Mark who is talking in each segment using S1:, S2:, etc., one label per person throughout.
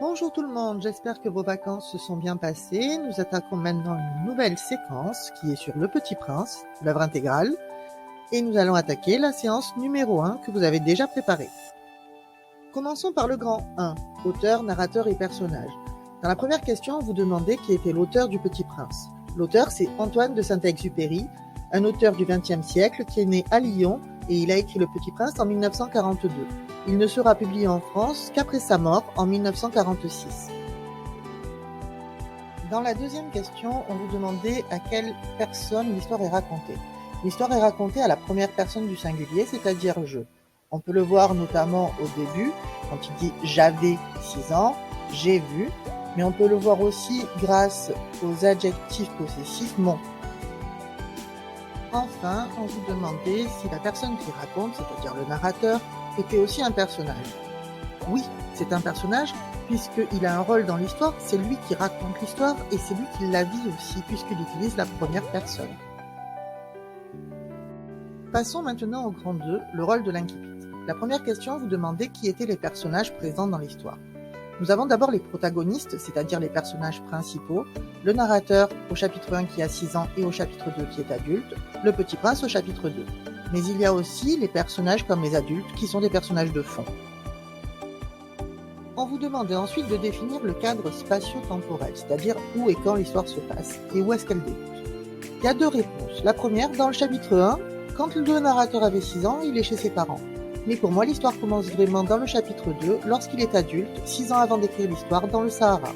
S1: Bonjour tout le monde, j'espère que vos vacances se sont bien passées. Nous attaquons maintenant une nouvelle séquence qui est sur Le Petit Prince, l'œuvre intégrale, et nous allons attaquer la séance numéro 1 que vous avez déjà préparée. Commençons par le grand 1, auteur, narrateur et personnage. Dans la première question, vous demandez qui était l'auteur du Petit Prince. L'auteur, c'est Antoine de Saint-Exupéry, un auteur du XXe siècle qui est né à Lyon et il a écrit Le Petit Prince en 1942. Il ne sera publié en France qu'après sa mort en 1946. Dans la deuxième question, on vous demandait à quelle personne l'histoire est racontée. L'histoire est racontée à la première personne du singulier, c'est-à-dire je. On peut le voir notamment au début, quand il dit « j'avais 6 ans »,« j'ai vu », mais on peut le voir aussi grâce aux adjectifs possessifs « mon ». Enfin, on vous demandait si la personne qui raconte, c'est-à-dire le narrateur, était aussi un personnage. Oui, c'est un personnage, puisqu'il a un rôle dans l'histoire, c'est lui qui raconte l'histoire et c'est lui qui la vit aussi, puisqu'il utilise la première personne. Passons maintenant au grand 2, le rôle de l'incipit. La première question vous demandait qui étaient les personnages présents dans l'histoire. Nous avons d'abord les protagonistes, c'est-à-dire les personnages principaux, le narrateur au chapitre 1 qui a 6 ans et au chapitre 2 qui est adulte, le Petit Prince au chapitre 2. Mais il y a aussi les personnages comme les adultes qui sont des personnages de fond. On vous demandait ensuite de définir le cadre spatio-temporel, c'est-à-dire où et quand l'histoire se passe et où est-ce qu'elle débute. Il y a 2 réponses. La première, dans le chapitre 1, quand le narrateur avait 6 ans, il est chez ses parents. Mais pour moi, l'histoire commence vraiment dans le chapitre 2, lorsqu'il est adulte, 6 ans avant d'écrire l'histoire dans le Sahara.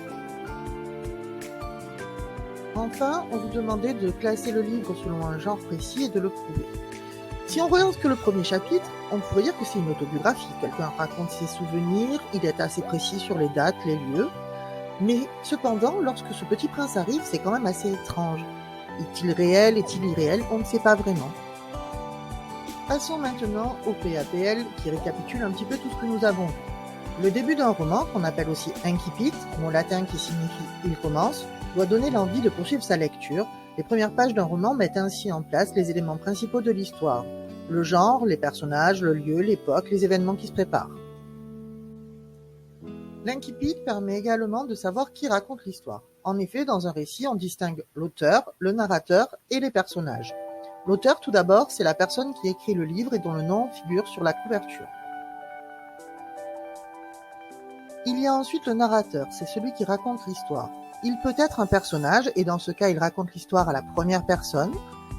S1: Enfin, on vous demandait de classer le livre selon un genre précis et de le prouver. Si on regarde que le premier chapitre, on pourrait dire que c'est une autobiographie. Quelqu'un raconte ses souvenirs, il est assez précis sur les dates, les lieux. Mais cependant, lorsque ce Petit Prince arrive, c'est quand même assez étrange. Est-il réel, est-il irréel? On ne sait pas vraiment. Passons maintenant au PAPL qui récapitule un petit peu tout ce que nous avons vu. Le début d'un roman, qu'on appelle aussi incipit, mot latin qui signifie « il commence », doit donner l'envie de poursuivre sa lecture. Les premières pages d'un roman mettent ainsi en place les éléments principaux de l'histoire. Le genre, les personnages, le lieu, l'époque, les événements qui se préparent. L'incipit permet également de savoir qui raconte l'histoire. En effet, dans un récit, on distingue l'auteur, le narrateur et les personnages. L'auteur, tout d'abord, c'est la personne qui écrit le livre et dont le nom figure sur la couverture. Il y a ensuite le narrateur, c'est celui qui raconte l'histoire. Il peut être un personnage, et dans ce cas, il raconte l'histoire à la première personne.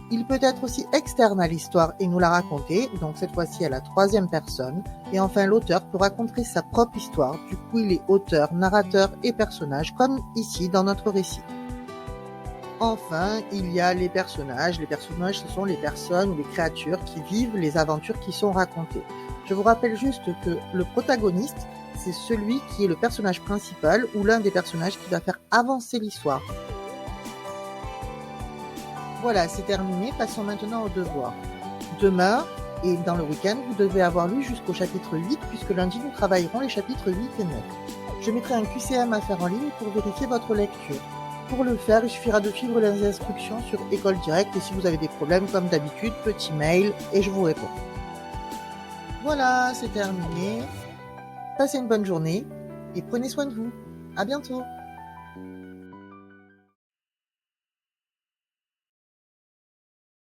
S1: Il peut être aussi externe à l'histoire et nous la raconter, donc cette fois-ci à la troisième personne. Et enfin, l'auteur peut raconter sa propre histoire, du coup il est auteur, narrateur et personnage, comme ici dans notre récit. Enfin, il y a les personnages. Les personnages, ce sont les personnes ou les créatures qui vivent les aventures qui sont racontées. Je vous rappelle juste que le protagoniste, c'est celui qui est le personnage principal ou l'un des personnages qui va faire avancer l'histoire. Voilà, c'est terminé. Passons maintenant au devoir. Demain et dans le week-end, vous devez avoir lu jusqu'au chapitre 8 puisque lundi, nous travaillerons les chapitres 8 et 9. Je mettrai un QCM à faire en ligne pour vérifier votre lecture. Pour le faire, il suffira de suivre les instructions sur École Directe et si vous avez des problèmes, comme d'habitude, petit mail et je vous réponds. Voilà, c'est terminé. Passez une bonne journée et prenez soin de vous. À bientôt.